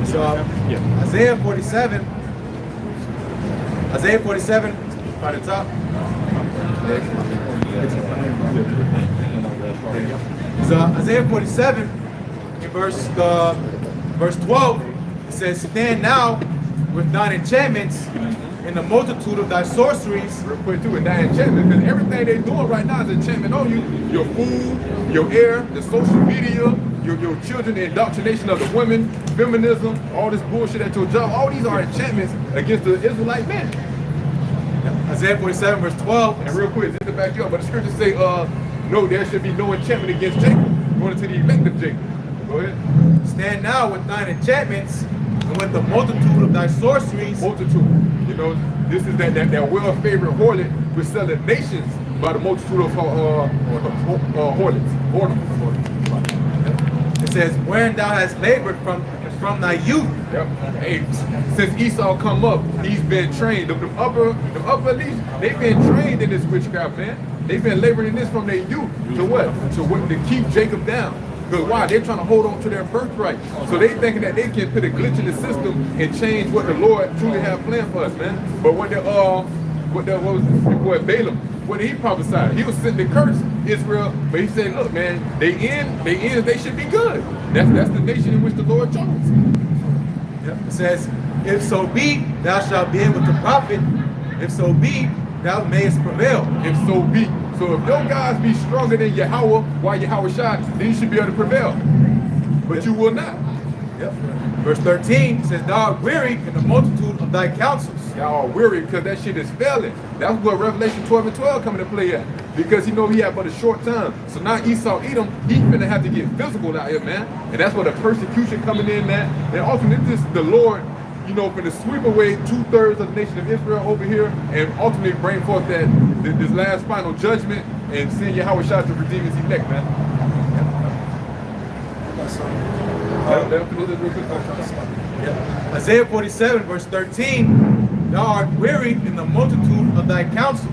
So Isaiah 47 by the top. So Isaiah 47 in verse 12, it says, stand now with thine enchantments in the multitude of thy sorceries. Real quick too, and that enchantment, because everything they're doing right now is enchantment on you. Your food, your air, the social media, your children, the indoctrination of the women, feminism, all this bullshit at your job. All these are enchantments against the Israelite men. Isaiah 47 verse 12. And real quick, just to back you up, but the scriptures say, no, there should be no enchantment against Jacob, going to the elect of Jacob. Go ahead. Stand now with thine enchantments and with the multitude of thy sorceries. Multitude. You know, this is that well-favored harlot which selling nations by the multitude of harlots. It says, wherein thou hast labored from thy youth. Yep. Hey, since Esau come up, he's been trained. The upper elites, they've been trained in this witchcraft, man. They've been laboring in this from their youth. To what? To keep Jacob down. Because why? They're trying to hold on to their birthright. So they thinking that they can put a glitch in the system and change what the Lord truly have planned for us, man. But what was the boy Balaam? What did he prophesy? He was sent to curse Israel, but he said, look, man, they should be good. That's the nation in which the Lord chose. Yep. It says, if so be, thou shalt be able to profit. If so be, thou mayest prevail. If so be. So if your guys be stronger than Yahweh, while Yahweh shot, then you should be able to prevail. But you will not. Yep. Verse 13 says, thou art weary in the multitude of thy counsels. Y'all are weary because that shit is failing. That's what Revelation 12 and 12 coming to play at. Because he had but a short time. So now Esau Edom, he's finna have to get physical out here, man. And that's where the persecution coming in at. And ultimately, this is the Lord, you know, finna sweep away 2/3 of the nation of Israel over here and ultimately bring forth this last final judgment and send Yahweh Shah to redeem his elect, man. Isaiah 47 verse 13, thou art weary in the multitude of thy counsels.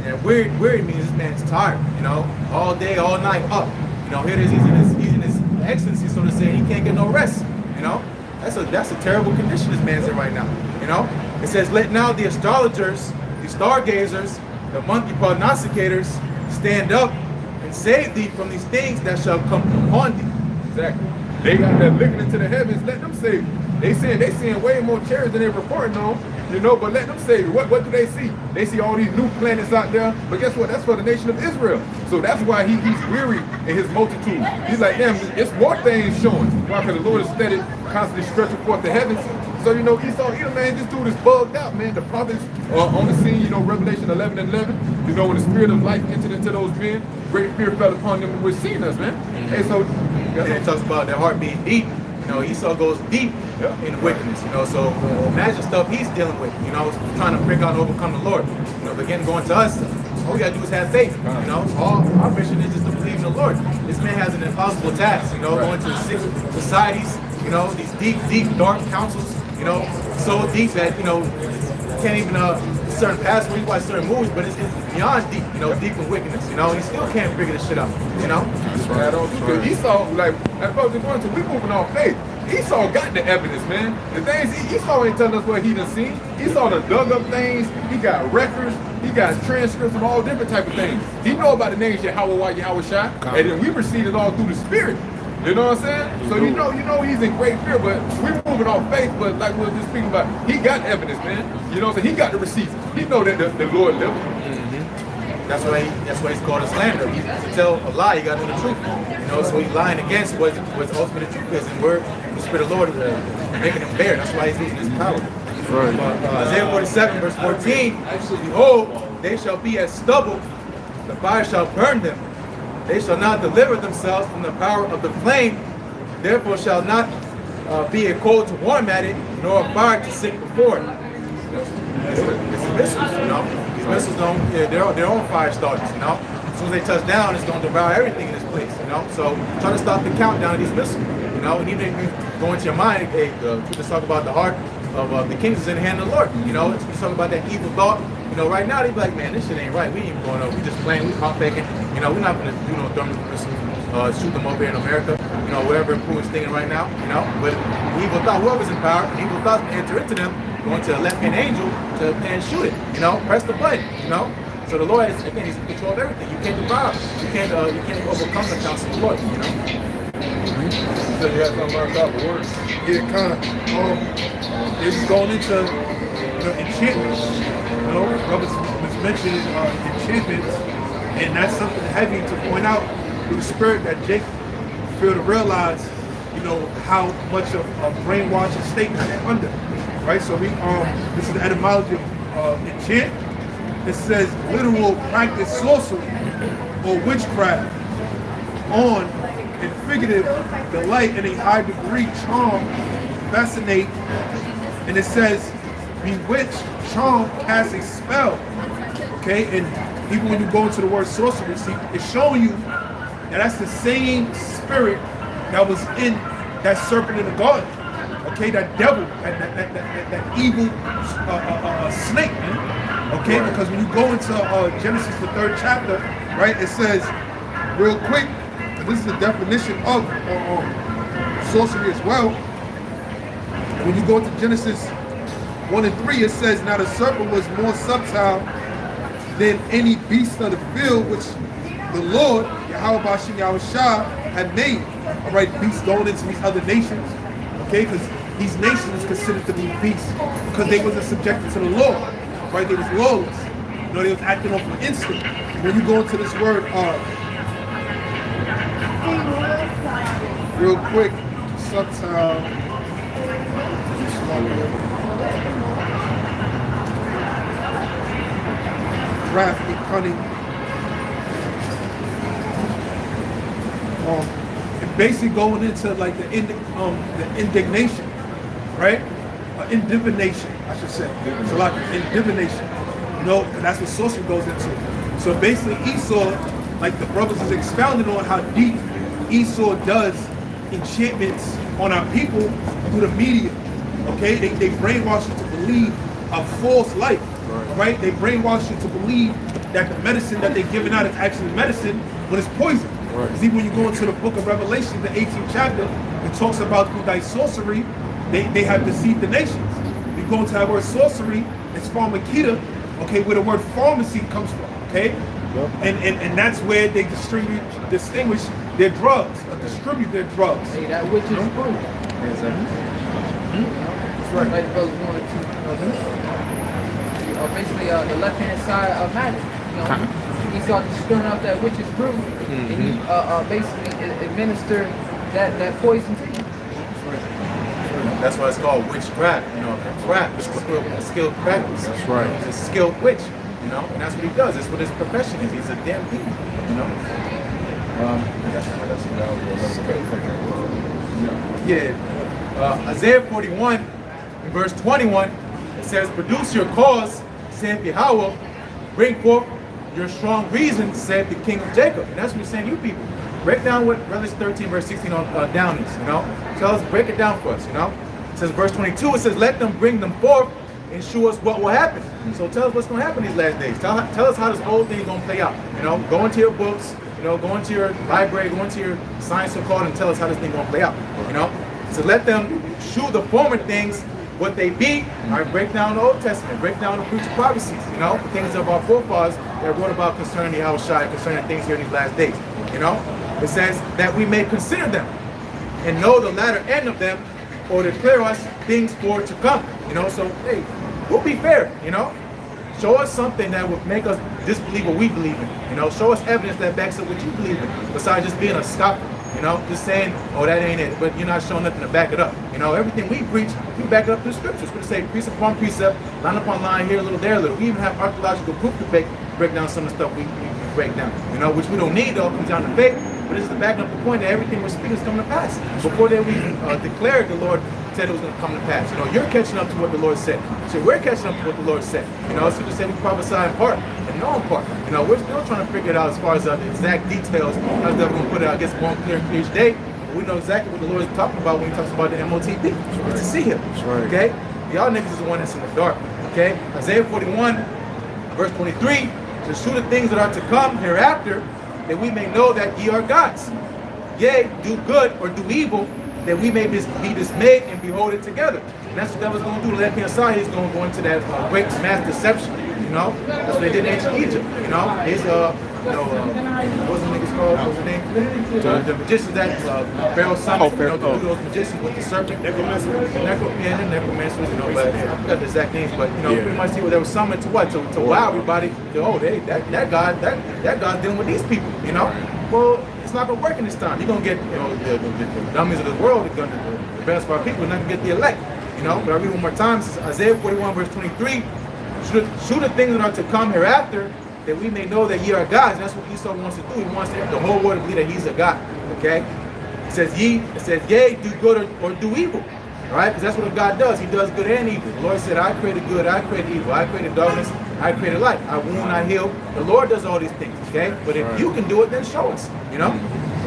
And weary means this man's tired, you know, all day, all night up. You know, here it is, he's in his excellency, so to say, he can't get no rest, you know. That's a terrible condition this man's in right now, you know. It says, let now the astrologers, the stargazers, the monkey prognosticators stand up and save thee from these things that shall come upon thee. Exactly. They got that looking into the heavens, let them save you. They seeing way more chariots than they're reporting on, you know, but let them save you. What do they see? They see all these new planets out there, but guess what? That's for the nation of Israel. So that's why he's weary in his multitude. He's like, damn, it's more things showing. Why? Because the Lord is steady, constantly stretching forth the heavens. So, you know, Esau, man, this dude is bugged out, man. The prophets on the scene, you know, Revelation 11 and 11, you know, when the spirit of life entered into those men, great fear fell upon them and we're seeing us, man. And so, it talks about their heart being deep. You know, Esau goes deep in wickedness, you know, so imagine stuff he's dealing with, you know, trying to break out and overcome the Lord. You know, again, going to us, all we gotta do is have faith, you know. Our mission is just to believe in the Lord. This man has an impossible task, you know, going to the six societies, you know, these deep, dark councils, you know, so deep that, you know, can't even certain passages, you watch certain movies, but it's beyond deep, you know, deep in wickedness, you know, and he still can't figure this shit out, you know. Because Esau, like, as far as going to, we moving on faith. Esau got the evidence, man. The things Esau ain't telling us what he done seen. Esau done dug up things. He got records. He got transcripts of all different type of things. He know about the names Yahweh Shah, and then we receive it all through the Spirit. You know what I'm saying? So you know he's in great fear, but we're moving off faith. But like we were just speaking about, he got evidence, man. You know what I'm saying? He got the receipts. He know that the Lord lived. That's why he's called a slanderer. To tell a lie, you got to know the truth. You know, so he's lying against what ultimately the truth is, and the Spirit of the Lord is making him bear. That's why he's losing his power. Right. Isaiah 47 verse 14, behold, they shall be as stubble, the fire shall burn them. They shall not deliver themselves from the power of the flame, therefore shall not be a coal to warm at it, nor a fire to sit before it. It's missiles, you know. These missiles they're on fire starters, you know. As soon as they touch down, it's going to devour everything in this place, you know. So try to stop the countdown of these missiles, you know. And even if you go into your mind, hey, let's talk about the heart of the kings is in the hand of the Lord, you know. You talk about that evil thought, you know. Right now they be like, man, this shit ain't right. We ain't going over. We just playing. We pump faking. You know, we're not going to do no thermal missiles. shoot them over here in America, whatever Putin's thinking right now, But evil thought, whoever's in power, evil thoughts enter into them, going to the left-hand angel and shoot it, press the button, So the Lord is, again, he's in control of everything. You can't divide. You can't overcome the counsel of the Lord, So you have something about the word. Yeah, kind of. It's going into enchantments. Brothers was mentioning enchantments, and that's something heavy to point out through the spirit that Jake failed to realize, how much of a brainwashing state that they're under. Right? So this is the etymology of enchant. It says literal practice sorcery or witchcraft on and figurative delight in a high degree, charm, fascinate, and it says bewitch, charm, cast a spell. Okay, and even when you go into the word sorcery, see, it's showing you that that's the same spirit that was in that serpent in the garden. Okay, that devil, that evil snake. Okay, right. Because when you go into Genesis, the 3rd chapter, right, it says real quick. This is the definition of sorcery as well. When you go to Genesis 1 and 3, it says, now the serpent was more subtle than any beast of the field which the Lord, Yahweh Bashim Yahushua, had made. All right, beasts going into these other nations, okay, because these nations considered to be beasts because they wasn't subjected to the law, right? They was lawless. They was acting off of instinct. When you go into this word, real quick, subtle, crafty, cunning. And basically going into like the indignation, right? Indivination, I should say. So like indivination, and that's what sorcery goes into. So basically Esau, like the brothers is expounding on how deep Esau does enchantments on our people through the media. Okay, they brainwash you to believe a false life, right? They brainwash you to believe that the medicine that they're giving out is actually medicine when it's poison. Right. See, when you go into the book of Revelation, the 18th chapter, it talks about through thy sorcery, they have deceived the nations. You go into that word sorcery, it's pharmakita, okay, where the word pharmacy comes from, okay? Yep. And that's where they distinguish their drugs, or distribute their drugs. Hey, that which is proof. Exactly. That's right. Like those 1 or 2. Basically, the left-hand side of magic. He started stirring up that witch's brew, and he basically administered that poison to you. That's why it's called witchcraft. Craft, it's a skilled practice. That's right. He's a skilled witch. And that's what he does. That's what his profession is. He's a damn thief. Isaiah 41, in verse 21, it says, "Produce your cause, saith Yahweh, bring forth your strong reason, said the King of Jacob." And that's what he's saying, you people. Break down what Revelation 13, verse 16 down is, Tell us, break it down for us, It says, verse 22, it says, "Let them bring them forth and show us what will happen." So tell us what's going to happen these last days. Tell us how this whole thing is going to play out. Go into your books, go into your library, go into your science so-called and tell us how this thing is going to play out, So let them shew the former things what they be. All right, break down the Old Testament, break down the future prophecies, the things of our forefathers that wrote about concerning Yahushua, concerning things here in these last days, It says that we may consider them and know the latter end of them, or declare us things for to come, So, hey, we'll be fair, Show us something that would make us disbelieve what we believe in, Show us evidence that backs up what you believe in, besides just being a scoffer, just saying, oh, that ain't it, but you're not showing nothing to back it up. Everything we preach, we back it up through scriptures. We say precept upon precept, line upon line, here a little, there a little. We even have archaeological proof to break down some of the stuff we break down, which we don't need, though, it comes down to faith. But this is to back up the point that everything we're speaking is coming to pass. Before that, we declared the Lord said it was going to come to pass. You're catching up to what the Lord said. So we're catching up to what the Lord said. So just say we prophesy in part and know in part. We're still trying to figure it out as far as the exact details. How's that going to put it out? I guess one clear each day. But we know exactly what the Lord is talking about when he talks about the MOTP. It's to see him. Okay? Y'all niggas is the one that's in the dark. Okay? Isaiah 41, verse 23, to shew the things that are to come hereafter, that we may know that ye are gods. yea, do good or do evil, that we may be dismayed and behold it together. And that's what the devil's going to do. The left-hand side, he's going to go into that great mass deception. You know, that's what they did in ancient Egypt. You know, his what's the niggas called? What's the name? The magicians that Pharaoh summoned. You know, to do those magicians with the serpent. Necromancers. The necromancers. You know, but I forgot the exact names. But you know, pretty much see what they were summoned to what? To wow everybody. That God's dealing with these people. You know, well, it's not gonna work in this time. You're gonna get the dummies of the world. The best of our people. You're not gonna get the elect. You know, but I read one more time. This is Isaiah 41 verse 23. Shoot the things that are to come hereafter, that we may know that ye are gods. And that's what Esau wants to do. He wants the whole world to believe that he's a god. Okay? It says yea, do good or do evil. Alright? Because that's what God does. He does good and evil. The Lord said, I created good, I created evil, I created darkness, I created light. I wound, I heal. The Lord does all these things. Okay? But if you can do it, then show us. You know?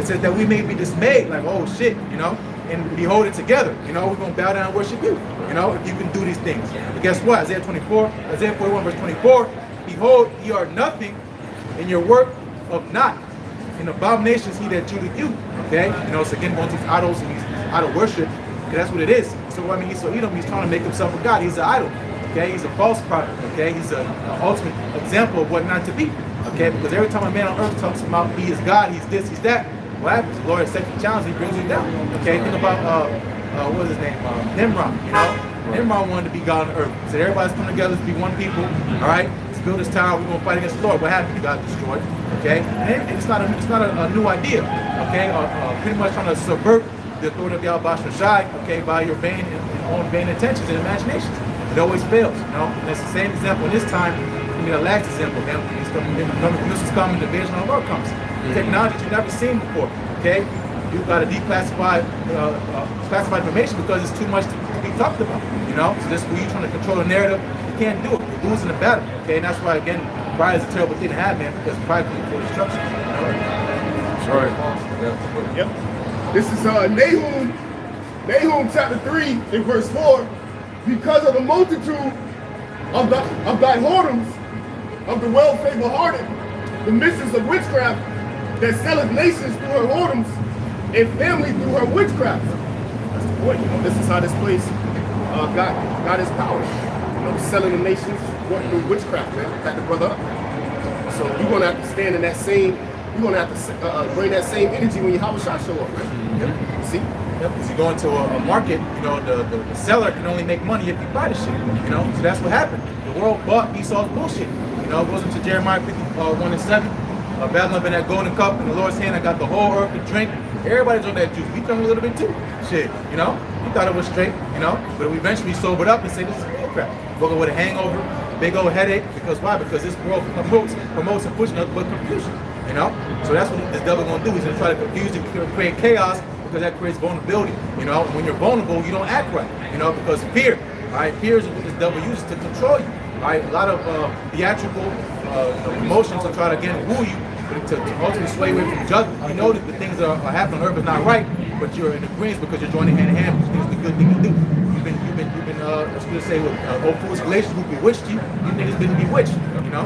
It says that we may be dismayed, like, oh shit, you know, and behold it together. You know, we're gonna bow down and worship you. You know, if you can do these things. But guess what? Isaiah 41 verse 24, behold, ye are nothing, in your work of naught. In abominations he that cheweth you. Okay? You know, it's again going to these idols and these idol worship, because that's what it is. So I mean, he's trying to make himself a god. He's an idol. Okay, he's a false prophet. Okay, he's an ultimate example of what not to be. Okay, because every time a man on earth talks about he is God, he's this, he's that, what happens? The Lord accepts the challenge, he brings him down. Okay, think about what was his name? Nimrod. You know, Nimrod wanted to be God on earth. He said everybody's come together to be one people. All right, let's build this tower. We're gonna fight against the Lord. What happened? He got destroyed. Okay, and it's not a new idea. Okay, pretty much trying to subvert the authority of Yahweh Shai. Okay, by your vain and own vain intentions and imaginations. It always fails. You know, and it's the same example this time. I mean, the last example. Missiles coming, the invasion of the Lord comes. Technology you've never seen before. Okay, you've got to declassify classified information because it's too much to be talked about. You know, so this where you're trying to control the narrative, you can't do it. You're losing the battle. Okay, and that's why again, pride is a terrible thing to have, man, because pride comes before destruction. That's right. Yep. This is Nahum chapter 3 in verse 4. Because of the multitude of thy whoredoms, of the well-favored hearted, the mistress of witchcraft, that selleth nations through her whoredoms, and family through her witchcraft. That's the point. You know, this is how this place got his power. You know, selling the nations through witchcraft, man. Back the brother up. So you're gonna have to stand in that same. You're gonna have to bring that same energy when your Yahweh show up, man. Yep. See. Yep, because you go into a market, you know, the seller can only make money if you buy the shit, you know, so that's what happened. The world bought Esau's bullshit, you know, it goes into Jeremiah 51 and 7, Babylon in that golden cup in the Lord's hand, I got the whole earth to drink. Everybody's on that juice, we drank a little bit too, shit, you know, we thought it was straight, you know, but we eventually sobered up and say this is bullcrap. Woke up with a hangover, big old headache, because why? Because this world promotes and pushes nothing but confusion, you know, so that's what this devil's gonna do, he's gonna try to confuse you, create chaos, because that creates vulnerability. You know, when you're vulnerable, you don't act right. You know, because fear, all right, fear is what this devil uses to control you. All right, a lot of theatrical emotions will try to again woo you, but to ultimately sway away from judgment. You know that the things that are happening on earth is not right, but you're in agreement because you're joining hand in hand, which is the good thing to do. You've been, I was going to say with old foolish Galatians who bewitched you. You niggas been bewitched. You know.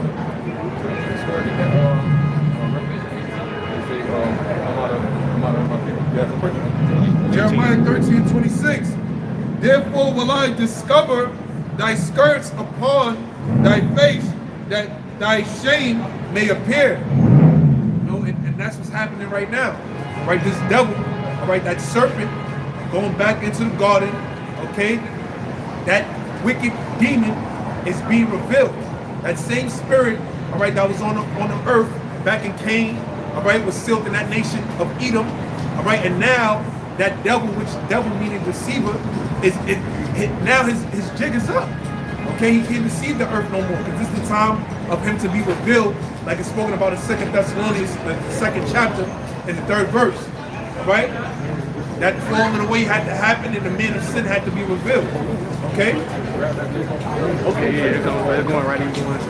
Jeremiah 13:26. Therefore will I discover thy skirts upon thy face, that thy shame may appear. You know, and that's what's happening right now. Right, this devil, all right, that serpent going back into the garden, okay, that wicked demon is being revealed. That same spirit, all right, that was on the earth back in Cain, all right, was sealed in that nation of Edom. All right, and now that devil, which devil meaning deceiver, now his jig is up. Okay, he can't deceive the earth no more, because this is the time of him to be revealed, like it's spoken about in 2 Thessalonians, the 2nd chapter, in the 3rd verse. All right, that falling away had to happen, and the man of sin had to be revealed. Okay. Okay, yeah, it's going right into one.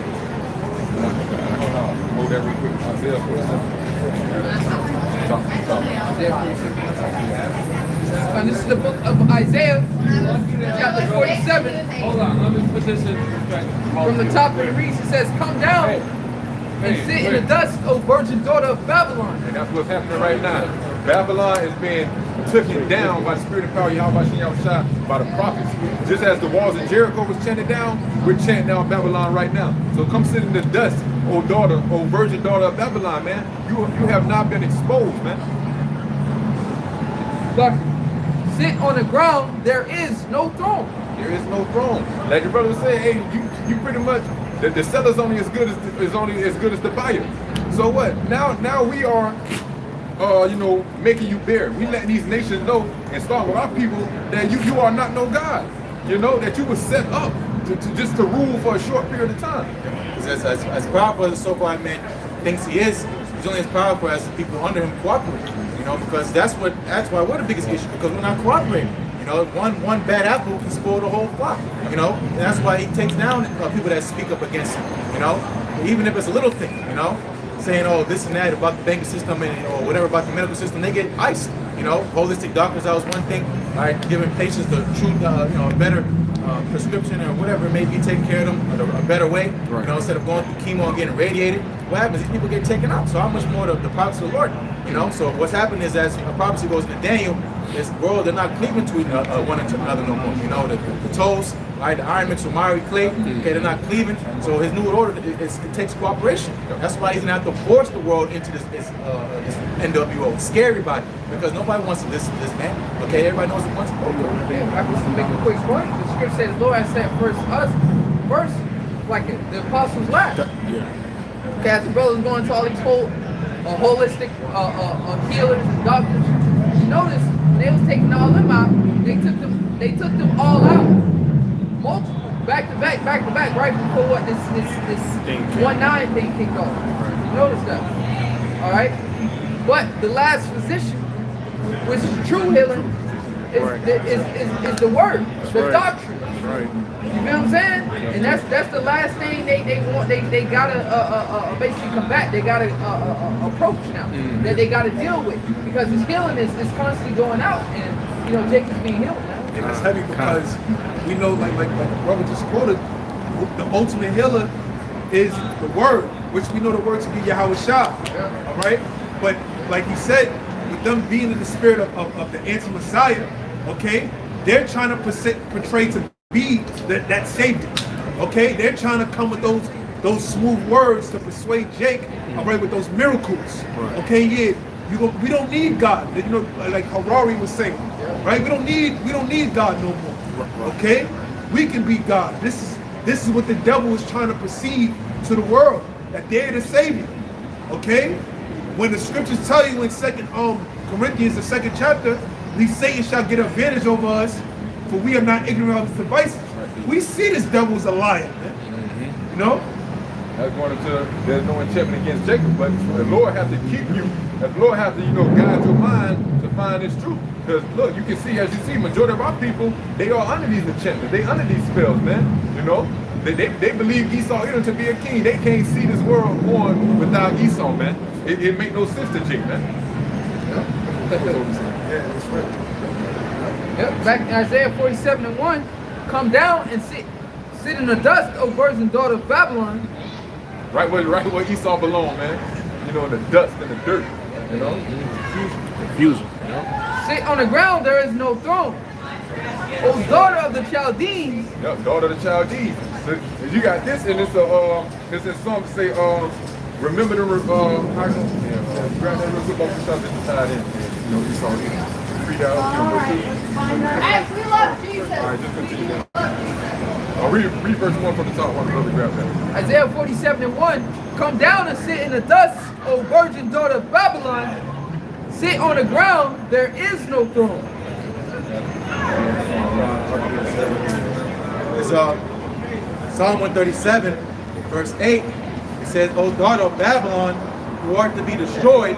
Move that real quick. Isaiah 47. And this is the book of Isaiah, chapter 47. Hold on, let me put this in perspective. From the top of the reads, it says, "Come down and sit in the dust, O virgin daughter of Babylon." And that's what's happening right now. Babylon is being taken down by the spirit of power, Yahweh, by the prophets. Just as the walls of Jericho was chanted down, we're chanting down Babylon right now. So come sit in the dust, O daughter, O virgin daughter of Babylon, man. You have not been exposed, man. But sit on the ground, there is no throne. There is no throne. Like your brother said, hey, you pretty much the seller's only as good as the buyer. So what? Now we are making you bare. We letting these nations know and start with our people that you are not no God. You know, that you were set up to just to rule for a short period of time. As powerful as the so-called man thinks he is, he's only as powerful as the people under him cooperate. You know, because that's why we're the biggest issue, because we're not cooperating. You know, one bad apple can spoil the whole flock. You know, and that's why he takes down people that speak up against him. You know, even if it's a little thing. You know, saying this and that about the banking system or whatever about the medical system, they get iced. You know, holistic doctors, that was one thing. All right, giving patients the true, a better prescription or whatever it may be, taking care of them a better way. Right. You know, instead of going through chemo and getting radiated, what happens? These people get taken out. So how much more the prophets of the Lord? You know, so what's happened is, as a prophecy goes into Daniel, this world, they're not cleaving to one another no more. You know, the toes, right, the iron mixed with miry clay, okay, they're not cleaving. So his new order, it takes cooperation. That's why he's gonna have to force the world into this NWO. It's scary body, because nobody wants to listen to this man. Okay, everybody knows it wants to go. I can make a quick point. The scripture says the Lord has set first us, like the apostles last. Yeah. Okay, as the brothers going to all these holistic healers and doctors, notice when they was taking all them out, they took them all out, multiple, back to back, right before what this 1-9 thing kicked off. You notice that, all right? But the last physician, which is true healing, is the word, the doctrine. That's right. You know what I'm saying? And that's the last thing they want. They gotta basically combat. They gotta approach now that they gotta deal with, because this healing is constantly going out, and Jacob's being healed now. And it's heavy because we know, like the brother just quoted, the ultimate healer is the word, which we know the word to be Yahweh Shah. Yeah. All right, but like he said, with them being in the spirit of the anti-Messiah, okay, they're trying to portray to be that savior. Okay, they're trying to come with those smooth words to persuade Jake, all right, with those miracles. Right. Okay, yeah, we don't need God. Like Harari was saying, right? We don't need God no more. Right. Okay, we can be God. This is what the devil is trying to perceive to the world, that they're the savior. Okay, when the scriptures tell you in 2 Corinthians, the 2nd chapter, these Satan shall get advantage over us, for we are not ignorant of his devices. We see this devil's a liar, man. You know? That's one of there's no enchantment against Jacob, but the Lord has to keep you. The Lord has to, guide your mind to find this truth. Because look, you can see, as you see, majority of our people, they are under these enchantments. They under these spells, man. You know? They believe Esau Edom to be a king. They can't see this world going without Esau, man. It make no sense to Jake, man. Yeah, that's right. Yep. Back in Isaiah 47:1, come down and sit in the dust, O virgin daughter of Babylon. Right where Esau belong, man. In the dust and the dirt. Confusion. Sit on the ground, there is no throne. O daughter of the Chaldees. Yep, daughter of the Chaldees. So you got this, and it's in some say, remember the grab that real quick off the top and tie it in. Esau. Read out. We love Jesus. All right, just continue down. I'll read verse 1 from the top while the brother grab that. Isaiah 47:1, come down and sit in the dust, O virgin daughter of Babylon. Sit on the ground, there is no throne. It's Psalm 137, verse 8. It says, O daughter of Babylon, who art to be destroyed,